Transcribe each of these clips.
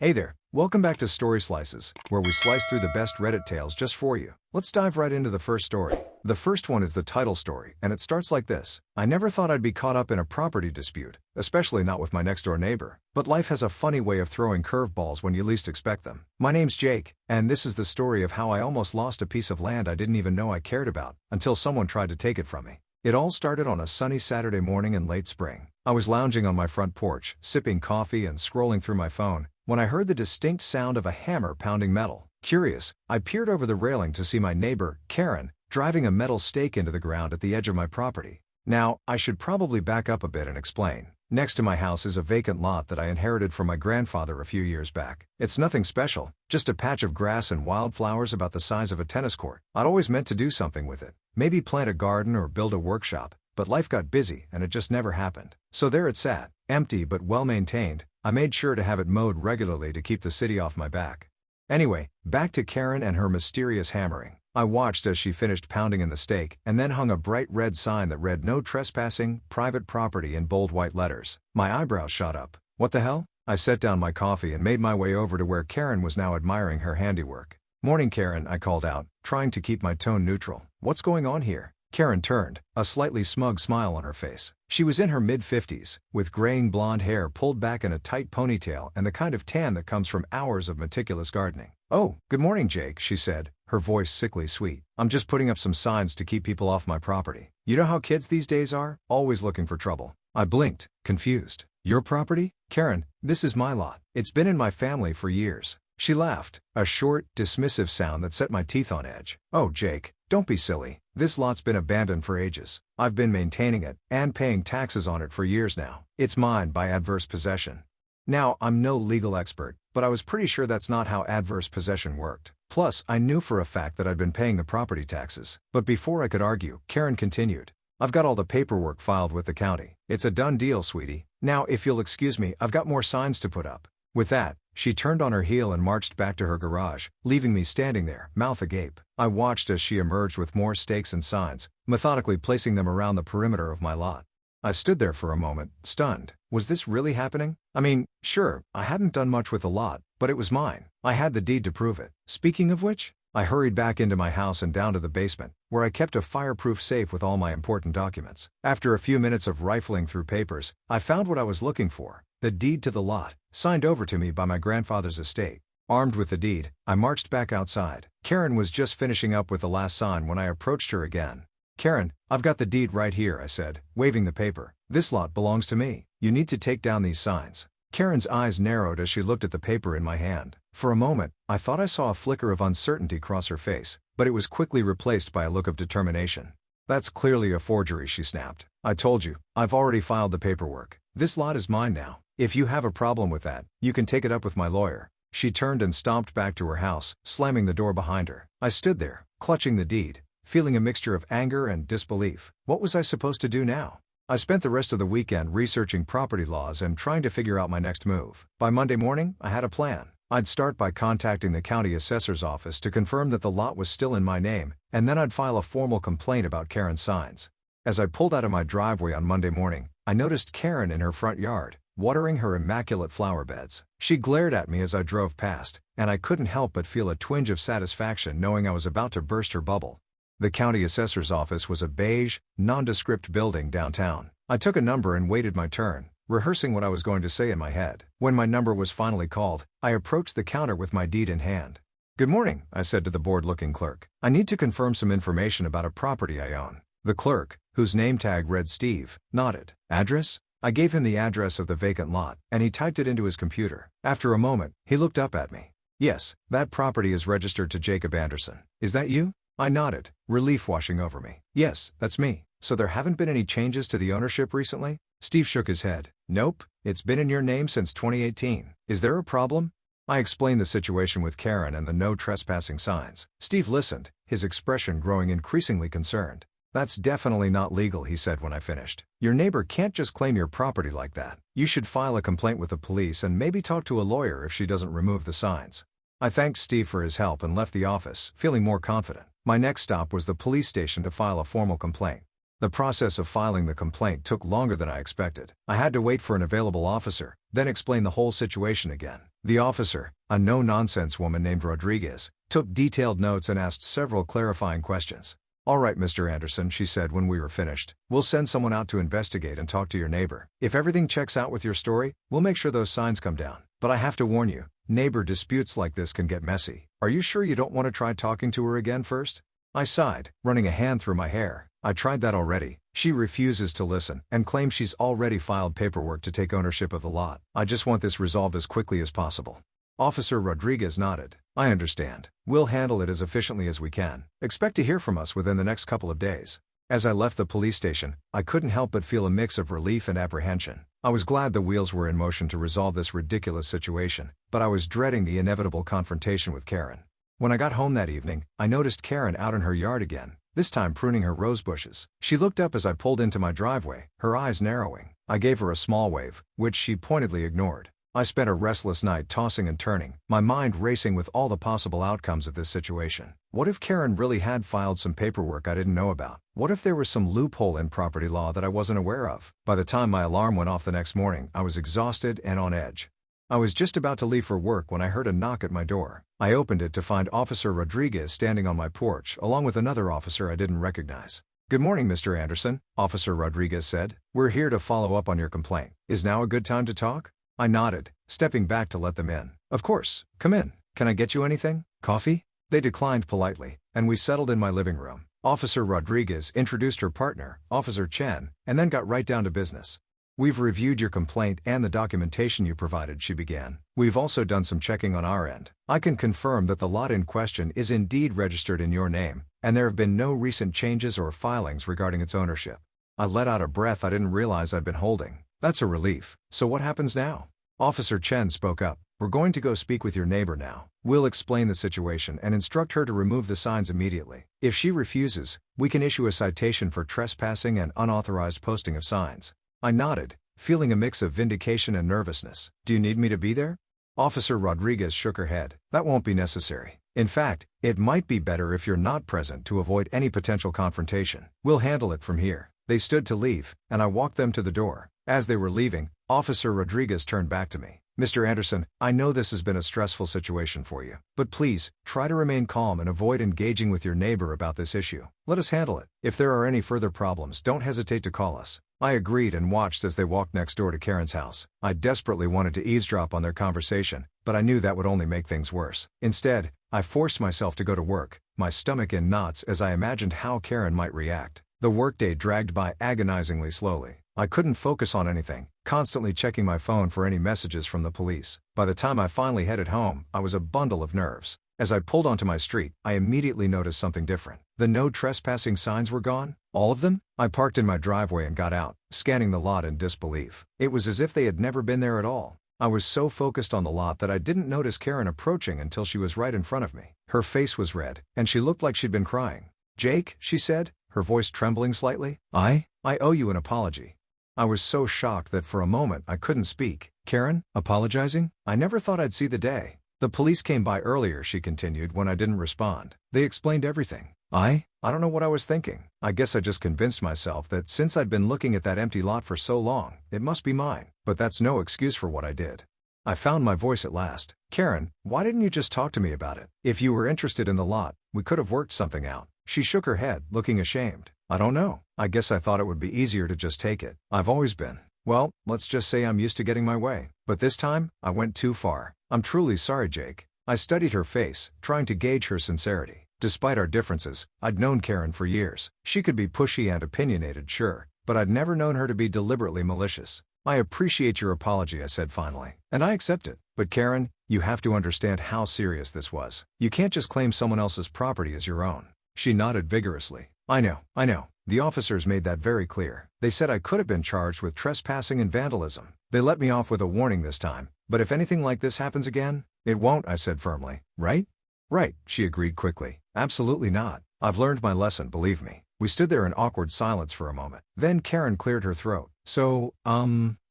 Hey there, welcome back to Story Slices, where we slice through the best Reddit tales just for you. Let's dive right into the first story. The first one is the Tittle story, and it starts like this. I never thought I'd be caught up in a property dispute, especially not with my next-door neighbor. But life has a funny way of throwing curveballs when you least expect them. My name's Jake, and this is the story of how I almost lost a piece of land I didn't even know I cared about, until someone tried to take it from me. It all started on a sunny Saturday morning in late spring. I was lounging on my front porch, sipping coffee and scrolling through my phone, when I heard the distinct sound of a hammer pounding metal. Curious, I peered over the railing to see my neighbor, Karen, driving a metal stake into the ground at the edge of my property. Now, I should probably back up a bit and explain. Next to my house is a vacant lot that I inherited from my grandfather a few years back. It's nothing special, just a patch of grass and wildflowers about the size of a tennis court. I'd always meant to do something with it, maybe plant a garden or build a workshop, but life got busy and it just never happened. So there it sat, empty but well-maintained. I made sure to have it mowed regularly to keep the city off my back. Anyway, back to Karen and her mysterious hammering. I watched as she finished pounding in the stake and then hung a bright red sign that read "No trespassing, private property" in bold white letters. My eyebrows shot up. What the hell? I set down my coffee and made my way over to where Karen was now admiring her handiwork. "Morning, Karen," I called out, trying to keep my tone neutral. "What's going on here?" Karen turned, a slightly smug smile on her face. She was in her mid-50s, with graying blonde hair pulled back in a tight ponytail and the kind of tan that comes from hours of meticulous gardening. "Oh, good morning, Jake," she said, her voice sickly sweet. "I'm just putting up some signs to keep people off my property. You know how kids these days are, always looking for trouble." I blinked, confused. "Your property? Karen, this is my lot. It's been in my family for years." She laughed, a short, dismissive sound that set my teeth on edge. "Oh, Jake, don't be silly. This lot's been abandoned for ages. I've been maintaining it and paying taxes on it for years now. It's mine by adverse possession." Now, I'm no legal expert, but I was pretty sure that's not how adverse possession worked. Plus, I knew for a fact that I'd been paying the property taxes. But before I could argue, Karen continued. "I've got all the paperwork filed with the county. It's a done deal, sweetie. Now, if you'll excuse me, I've got more signs to put up." With that, she turned on her heel and marched back to her garage, leaving me standing there, mouth agape. I watched as she emerged with more stakes and signs, methodically placing them around the perimeter of my lot. I stood there for a moment, stunned. Was this really happening? I mean, sure, I hadn't done much with the lot, but it was mine. I had the deed to prove it. Speaking of which, I hurried back into my house and down to the basement, where I kept a fireproof safe with all my important documents. After a few minutes of rifling through papers, I found what I was looking for: the deed to the lot, signed over to me by my grandfather's estate. Armed with the deed, I marched back outside. Karen was just finishing up with the last sign when I approached her again. "Karen, I've got the deed right here," I said, waving the paper. "This lot belongs to me. You need to take down these signs." Karen's eyes narrowed as she looked at the paper in my hand. For a moment, I thought I saw a flicker of uncertainty cross her face, but it was quickly replaced by a look of determination. "That's clearly a forgery," she snapped. "I told you, I've already filed the paperwork. This lot is mine now. If you have a problem with that, you can take it up with my lawyer." She turned and stomped back to her house, slamming the door behind her. I stood there, clutching the deed, feeling a mixture of anger and disbelief. What was I supposed to do now? I spent the rest of the weekend researching property laws and trying to figure out my next move. By Monday morning, I had a plan. I'd start by contacting the county assessor's office to confirm that the lot was still in my name, and then I'd file a formal complaint about Karen's signs. As I pulled out of my driveway on Monday morning, I noticed Karen in her front yard, watering her immaculate flower beds. She glared at me as I drove past, and I couldn't help but feel a twinge of satisfaction knowing I was about to burst her bubble. The county assessor's office was a beige, nondescript building downtown. I took a number and waited my turn, rehearsing what I was going to say in my head. When my number was finally called, I approached the counter with my deed in hand. "Good morning," I said to the bored-looking clerk. "I need to confirm some information about a property I own." The clerk, whose name tag read Steve, nodded. "Address?" I gave him the address of the vacant lot, and he typed it into his computer. After a moment, he looked up at me. "Yes, that property is registered to Jacob Anderson. Is that you?" I nodded, relief washing over me. "Yes, that's me. So there haven't been any changes to the ownership recently?" Steve shook his head. "Nope, it's been in your name since 2018. Is there a problem?" I explained the situation with Karen and the no trespassing signs. Steve listened, his expression growing increasingly concerned. "That's definitely not legal," he said when I finished. "Your neighbor can't just claim your property like that. You should file a complaint with the police and maybe talk to a lawyer if she doesn't remove the signs." I thanked Steve for his help and left the office, feeling more confident. My next stop was the police station to file a formal complaint. The process of filing the complaint took longer than I expected. I had to wait for an available officer, then explain the whole situation again. The officer, a no-nonsense woman named Rodriguez, took detailed notes and asked several clarifying questions. "All right, Mr. Anderson," she said when we were finished. "We'll send someone out to investigate and talk to your neighbor. If everything checks out with your story, we'll make sure those signs come down. But I have to warn you, neighbor disputes like this can get messy. Are you sure you don't want to try talking to her again first?" I sighed, running a hand through my hair. "I tried that already. She refuses to listen and claims she's already filed paperwork to take ownership of the lot. I just want this resolved as quickly as possible." Officer Rodriguez nodded. "I understand. We'll handle it as efficiently as we can. Expect to hear from us within the next couple of days." As I left the police station, I couldn't help but feel a mix of relief and apprehension. I was glad the wheels were in motion to resolve this ridiculous situation, but I was dreading the inevitable confrontation with Karen. When I got home that evening, I noticed Karen out in her yard again, this time pruning her rose bushes. She looked up as I pulled into my driveway, her eyes narrowing. I gave her a small wave, which she pointedly ignored. I spent a restless night tossing and turning, my mind racing with all the possible outcomes of this situation. What if Karen really had filed some paperwork I didn't know about? What if there was some loophole in property law that I wasn't aware of? By the time my alarm went off the next morning, I was exhausted and on edge. I was just about to leave for work when I heard a knock at my door. I opened it to find Officer Rodriguez standing on my porch, along with another officer I didn't recognize. "Good morning, Mr. Anderson," Officer Rodriguez said. "We're here to follow up on your complaint. Is now a good time to talk?" I nodded, stepping back to let them in. "Of course, come in. Can I get you anything? Coffee?" They declined politely, and we settled in my living room. Officer Rodriguez introduced her partner, Officer Chen, and then got right down to business. "We've reviewed your complaint and the documentation you provided," she began. "We've also done some checking on our end. I can confirm that the lot in question is indeed registered in your name, and there have been no recent changes or filings regarding its ownership." I let out a breath I didn't realize I'd been holding. "That's a relief. So what happens now?" Officer Chen spoke up. "We're going to go speak with your neighbor now. We'll explain the situation and instruct her to remove the signs immediately. If she refuses, we can issue a citation for trespassing and unauthorized posting of signs." I nodded, feeling a mix of vindication and nervousness. "Do you need me to be there?" Officer Rodriguez shook her head. "That won't be necessary. In fact, it might be better if you're not present to avoid any potential confrontation. We'll handle it from here." They stood to leave, and I walked them to the door. As they were leaving, Officer Rodriguez turned back to me. "Mr. Anderson, I know this has been a stressful situation for you, but please, try to remain calm and avoid engaging with your neighbor about this issue. Let us handle it. If there are any further problems, don't hesitate to call us." I agreed and watched as they walked next door to Karen's house. I desperately wanted to eavesdrop on their conversation, but I knew that would only make things worse. Instead, I forced myself to go to work, my stomach in knots as I imagined how Karen might react. The workday dragged by agonizingly slowly. I couldn't focus on anything, constantly checking my phone for any messages from the police. By the time I finally headed home, I was a bundle of nerves. As I pulled onto my street, I immediately noticed something different. The no trespassing signs were gone. All of them? I parked in my driveway and got out, scanning the lot in disbelief. It was as if they had never been there at all. I was so focused on the lot that I didn't notice Karen approaching until she was right in front of me. Her face was red, and she looked like she'd been crying. "Jake," she said, her voice trembling slightly. I owe you an apology." I was so shocked that for a moment I couldn't speak. "Karen, apologizing? I never thought I'd see the day." "The police came by earlier," she continued when I didn't respond. "They explained everything." I don't know what I was thinking. I guess I just convinced myself that since I'd been looking at that empty lot for so long, it must be mine. But that's no excuse for what I did. I found my voice at last. "Karen, why didn't you just talk to me about it? If you were interested in the lot, we could have worked something out." She shook her head, looking ashamed. "I don't know. I guess I thought it would be easier to just take it. I've always been. Well, let's just say I'm used to getting my way. But this time, I went too far. I'm truly sorry, Jake." I studied her face, trying to gauge her sincerity. Despite our differences, I'd known Karen for years. She could be pushy and opinionated, sure, but I'd never known her to be deliberately malicious. "I appreciate your apology," I said finally, "and I accept it. But Karen, you have to understand how serious this was. You can't just claim someone else's property as your own." She nodded vigorously. I know. The officers made that very clear. They said I could have been charged with trespassing and vandalism. They let me off with a warning this time, but if anything like this happens again, it won't," I said firmly. "Right?" "Right," she agreed quickly. "Absolutely not. I've learned my lesson, believe me." We stood there in awkward silence for a moment. Then Karen cleared her throat. "So,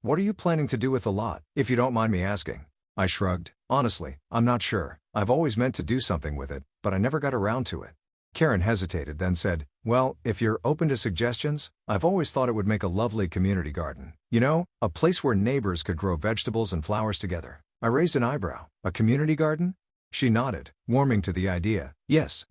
what are you planning to do with the lot, if you don't mind me asking?" I shrugged. "Honestly, I'm not sure. I've always meant to do something with it, but I never got around to it." Karen hesitated, then said, "Well, if you're open to suggestions, I've always thought it would make a lovely community garden. You know, a place where neighbors could grow vegetables and flowers together." I raised an eyebrow. A community garden? She nodded, warming to the idea. Yes,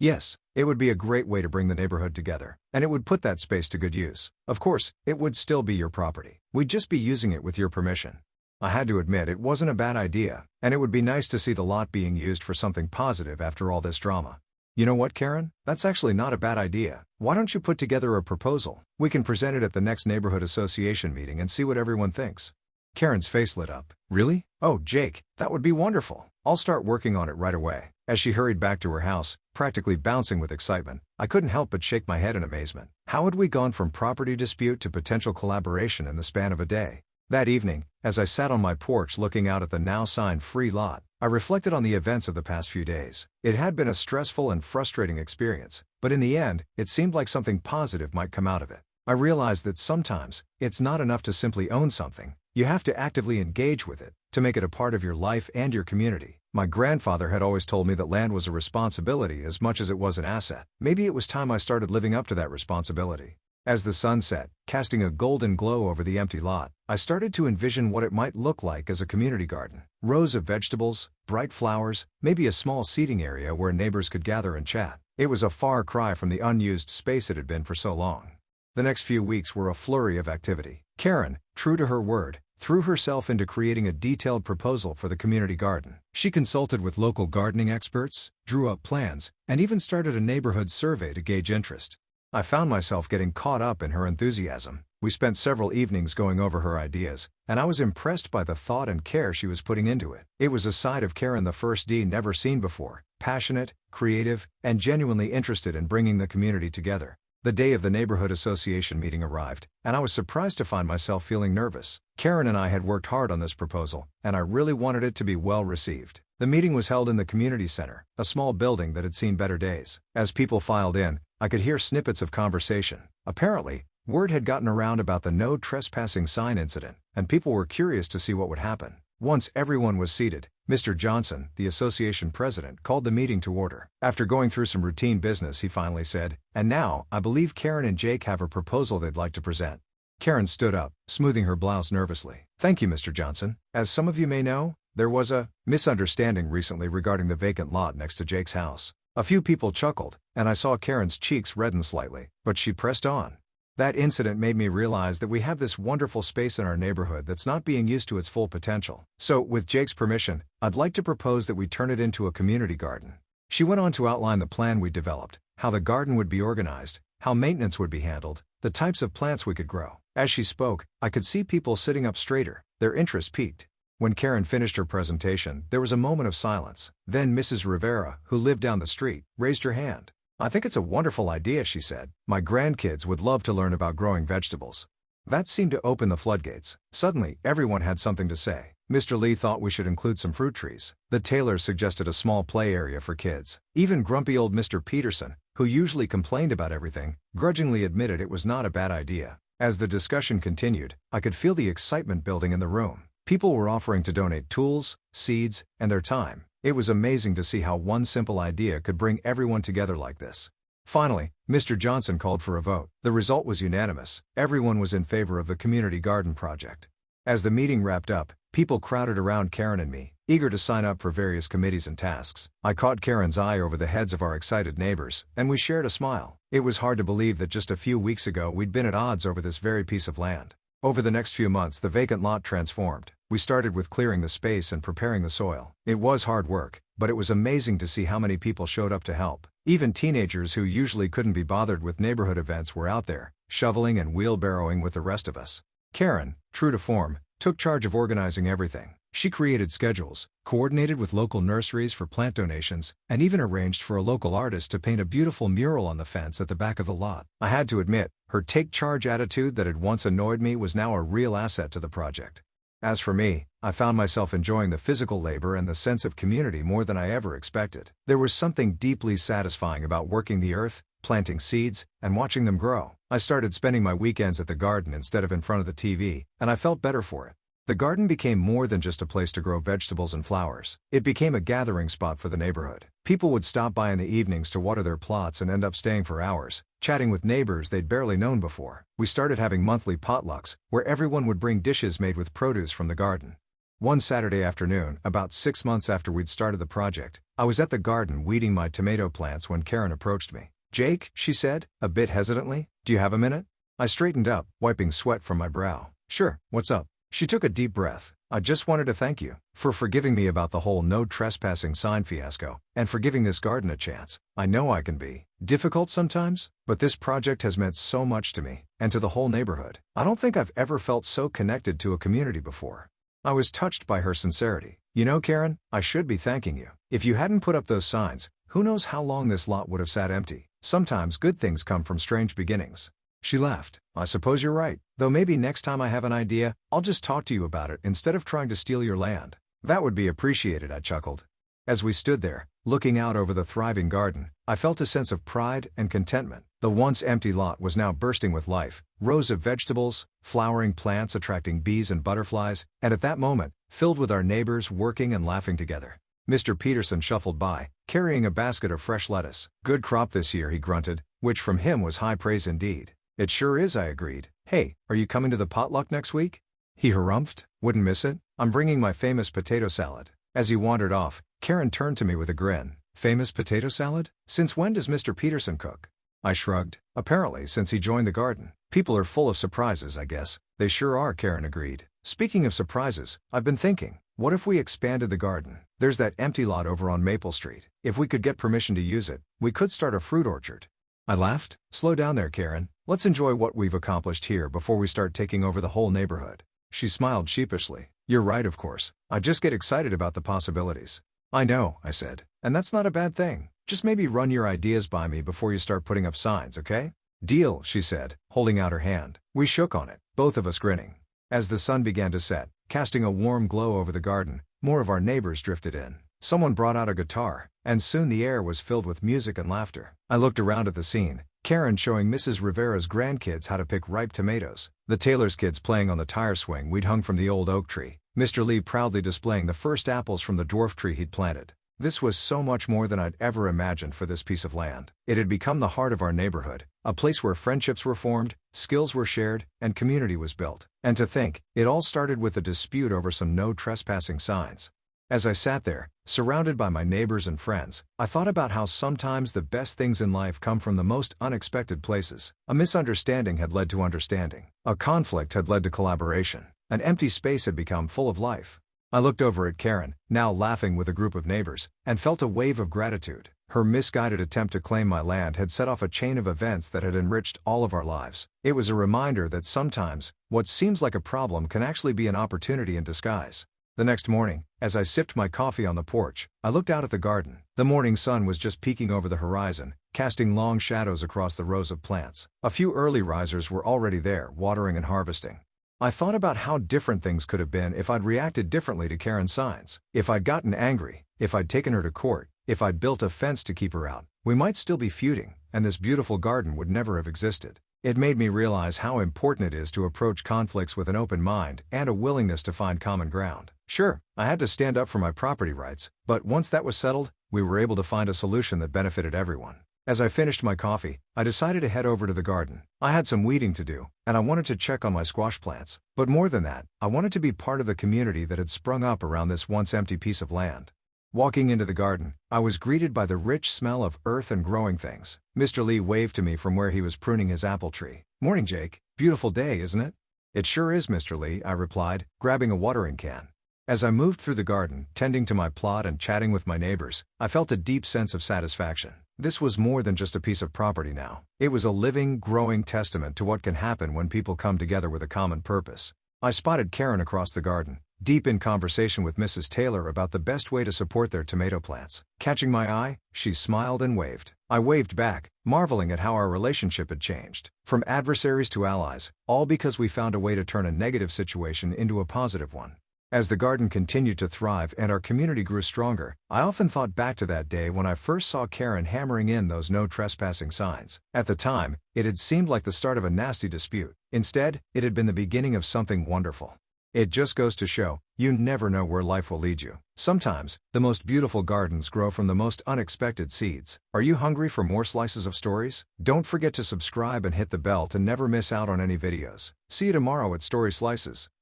it would be a great way to bring the neighborhood together, and it would put that space to good use. Of course, it would still be your property. We'd just be using it with your permission. I had to admit it wasn't a bad idea, and it would be nice to see the lot being used for something positive after all this drama. You know what, Karen? That's actually not a bad idea. Why don't you put together a proposal? We can present it at the next neighborhood association meeting and see what everyone thinks. Karen's face lit up. Really? Oh, Jake, that would be wonderful. I'll start working on it right away. As she hurried back to her house, practically bouncing with excitement, I couldn't help but shake my head in amazement. How had we gone from property dispute to potential collaboration in the span of a day? That evening, as I sat on my porch looking out at the now sign-free lot, I reflected on the events of the past few days. It had been a stressful and frustrating experience, but in the end, it seemed like something positive might come out of it. I realized that sometimes, it's not enough to simply own something. You have to actively engage with it, to make it a part of your life and your community. My grandfather had always told me that land was a responsibility as much as it was an asset. Maybe it was time I started living up to that responsibility. As the sun set, casting a golden glow over the empty lot, I started to envision what it might look like as a community garden. Rows of vegetables, bright flowers, maybe a small seating area where neighbors could gather and chat. It was a far cry from the unused space it had been for so long. The next few weeks were a flurry of activity. Karen, true to her word, threw herself into creating a detailed proposal for the community garden. She consulted with local gardening experts, drew up plans, and even started a neighborhood survey to gauge interest. I found myself getting caught up in her enthusiasm. We spent several evenings going over her ideas, and I was impressed by the thought and care she was putting into it. It was a side of Karen the first D never seen before, passionate, creative, and genuinely interested in bringing the community together. The day of the neighborhood association meeting arrived, and I was surprised to find myself feeling nervous. Karen and I had worked hard on this proposal, and I really wanted it to be well received. The meeting was held in the community center, a small building that had seen better days. As people filed in, I could hear snippets of conversation. Apparently, word had gotten around about the no trespassing sign incident, and people were curious to see what would happen. Once everyone was seated, Mr. Johnson, the association president, called the meeting to order. After going through some routine business, he finally said, "And now, I believe Karen and Jake have a proposal they'd like to present." Karen stood up, smoothing her blouse nervously. "Thank you, Mr. Johnson. As some of you may know, there was a misunderstanding recently regarding the vacant lot next to Jake's house." A few people chuckled, and I saw Karen's cheeks redden slightly, but she pressed on. "That incident made me realize that we have this wonderful space in our neighborhood that's not being used to its full potential. So, with Jake's permission, I'd like to propose that we turn it into a community garden." She went on to outline the plan we developed, how the garden would be organized, how maintenance would be handled, the types of plants we could grow. As she spoke, I could see people sitting up straighter, their interest piqued. When Karen finished her presentation, there was a moment of silence. Then Mrs. Rivera, who lived down the street, raised her hand. "I think it's a wonderful idea," she said. "My grandkids would love to learn about growing vegetables." That seemed to open the floodgates. Suddenly, everyone had something to say. Mr. Lee thought we should include some fruit trees. The Taylors suggested a small play area for kids. Even grumpy old Mr. Peterson, who usually complained about everything, grudgingly admitted it was not a bad idea. As the discussion continued, I could feel the excitement building in the room. People were offering to donate tools, seeds, and their time. It was amazing to see how one simple idea could bring everyone together like this. Finally, Mr. Johnson called for a vote. The result was unanimous. Everyone was in favor of the community garden project. As the meeting wrapped up, people crowded around Karen and me, eager to sign up for various committees and tasks. I caught Karen's eye over the heads of our excited neighbors, and we shared a smile. It was hard to believe that just a few weeks ago we'd been at odds over this very piece of land. Over the next few months, the vacant lot transformed. We started with clearing the space and preparing the soil. It was hard work, but it was amazing to see how many people showed up to help. Even teenagers who usually couldn't be bothered with neighborhood events were out there, shoveling and wheelbarrowing with the rest of us. Karen, true to form, took charge of organizing everything. She created schedules, coordinated with local nurseries for plant donations, and even arranged for a local artist to paint a beautiful mural on the fence at the back of the lot. I had to admit, her take-charge attitude that had once annoyed me was now a real asset to the project. As for me, I found myself enjoying the physical labor and the sense of community more than I ever expected. There was something deeply satisfying about working the earth, planting seeds, and watching them grow. I started spending my weekends at the garden instead of in front of the TV, and I felt better for it. The garden became more than just a place to grow vegetables and flowers. It became a gathering spot for the neighborhood. People would stop by in the evenings to water their plots and end up staying for hours, chatting with neighbors they'd barely known before. We started having monthly potlucks, where everyone would bring dishes made with produce from the garden. One Saturday afternoon, about 6 months after we'd started the project, I was at the garden weeding my tomato plants when Karen approached me. "Jake," she said, a bit hesitantly, "do you have a minute?" I straightened up, wiping sweat from my brow. "Sure, what's up?" She took a deep breath. "I just wanted to thank you for forgiving me about the whole no trespassing sign fiasco, and for giving this garden a chance. I know I can be difficult sometimes, but this project has meant so much to me, and to the whole neighborhood. I don't think I've ever felt so connected to a community before." I was touched by her sincerity. "You know, Karen, I should be thanking you. If you hadn't put up those signs, who knows how long this lot would have sat empty. Sometimes good things come from strange beginnings." She laughed. "I suppose you're right, though maybe next time I have an idea, I'll just talk to you about it instead of trying to steal your land." "That would be appreciated," I chuckled. As we stood there, looking out over the thriving garden, I felt a sense of pride and contentment. The once empty lot was now bursting with life, rows of vegetables, flowering plants attracting bees and butterflies, and at that moment, filled with our neighbors working and laughing together. Mr. Peterson shuffled by, carrying a basket of fresh lettuce. "Good crop this year," he grunted, which from him was high praise indeed. "It sure is," I agreed. "Hey, are you coming to the potluck next week?" He harumphed. "Wouldn't miss it. I'm bringing my famous potato salad." As he wandered off, Karen turned to me with a grin. "Famous potato salad? Since when does Mr. Peterson cook?" I shrugged. "Apparently since he joined the garden. People are full of surprises, I guess." "They sure are," Karen agreed. "Speaking of surprises, I've been thinking, what if we expanded the garden? There's that empty lot over on Maple Street. If we could get permission to use it, we could start a fruit orchard." I laughed. "Slow down there, Karen. Let's enjoy what we've accomplished here before we start taking over the whole neighborhood." She smiled sheepishly. "You're right, of course. I just get excited about the possibilities." "I know," I said. "And that's not a bad thing. Just maybe run your ideas by me before you start putting up signs, okay?" "Deal," she said, holding out her hand. We shook on it, both of us grinning. As the sun began to set, casting a warm glow over the garden, more of our neighbors drifted in. Someone brought out a guitar, and soon the air was filled with music and laughter. I looked around at the scene, Karen showing Mrs. Rivera's grandkids how to pick ripe tomatoes, the Taylor's kids playing on the tire swing we'd hung from the old oak tree, Mr. Lee proudly displaying the first apples from the dwarf tree he'd planted. This was so much more than I'd ever imagined for this piece of land. It had become the heart of our neighborhood, a place where friendships were formed, skills were shared, and community was built. And to think, it all started with a dispute over some no trespassing signs. As I sat there, surrounded by my neighbors and friends, I thought about how sometimes the best things in life come from the most unexpected places. A misunderstanding had led to understanding. A conflict had led to collaboration. An empty space had become full of life. I looked over at Karen, now laughing with a group of neighbors, and felt a wave of gratitude. Her misguided attempt to claim my land had set off a chain of events that had enriched all of our lives. It was a reminder that sometimes, what seems like a problem can actually be an opportunity in disguise. The next morning, as I sipped my coffee on the porch, I looked out at the garden. The morning sun was just peeking over the horizon, casting long shadows across the rows of plants. A few early risers were already there, watering and harvesting. I thought about how different things could have been if I'd reacted differently to Karen's signs. If I'd gotten angry, if I'd taken her to court, if I'd built a fence to keep her out, we might still be feuding, and this beautiful garden would never have existed. It made me realize how important it is to approach conflicts with an open mind and a willingness to find common ground. Sure, I had to stand up for my property rights, but once that was settled, we were able to find a solution that benefited everyone. As I finished my coffee, I decided to head over to the garden. I had some weeding to do, and I wanted to check on my squash plants. But more than that, I wanted to be part of the community that had sprung up around this once empty piece of land. Walking into the garden, I was greeted by the rich smell of earth and growing things. Mr. Lee waved to me from where he was pruning his apple tree. "Morning, Jake. Beautiful day, isn't it?" "It sure is, Mr. Lee," I replied, grabbing a watering can. As I moved through the garden, tending to my plot and chatting with my neighbors, I felt a deep sense of satisfaction. This was more than just a piece of property now. It was a living, growing testament to what can happen when people come together with a common purpose. I spotted Karen across the garden, deep in conversation with Mrs. Taylor about the best way to support their tomato plants. Catching my eye, she smiled and waved. I waved back, marveling at how our relationship had changed. From adversaries to allies, all because we found a way to turn a negative situation into a positive one. As the garden continued to thrive and our community grew stronger, I often thought back to that day when I first saw Karen hammering in those no trespassing signs. At the time, it had seemed like the start of a nasty dispute. Instead, it had been the beginning of something wonderful. It just goes to show, you never know where life will lead you. Sometimes, the most beautiful gardens grow from the most unexpected seeds. Are you hungry for more slices of stories? Don't forget to subscribe and hit the bell to never miss out on any videos. See you tomorrow at Story Slices.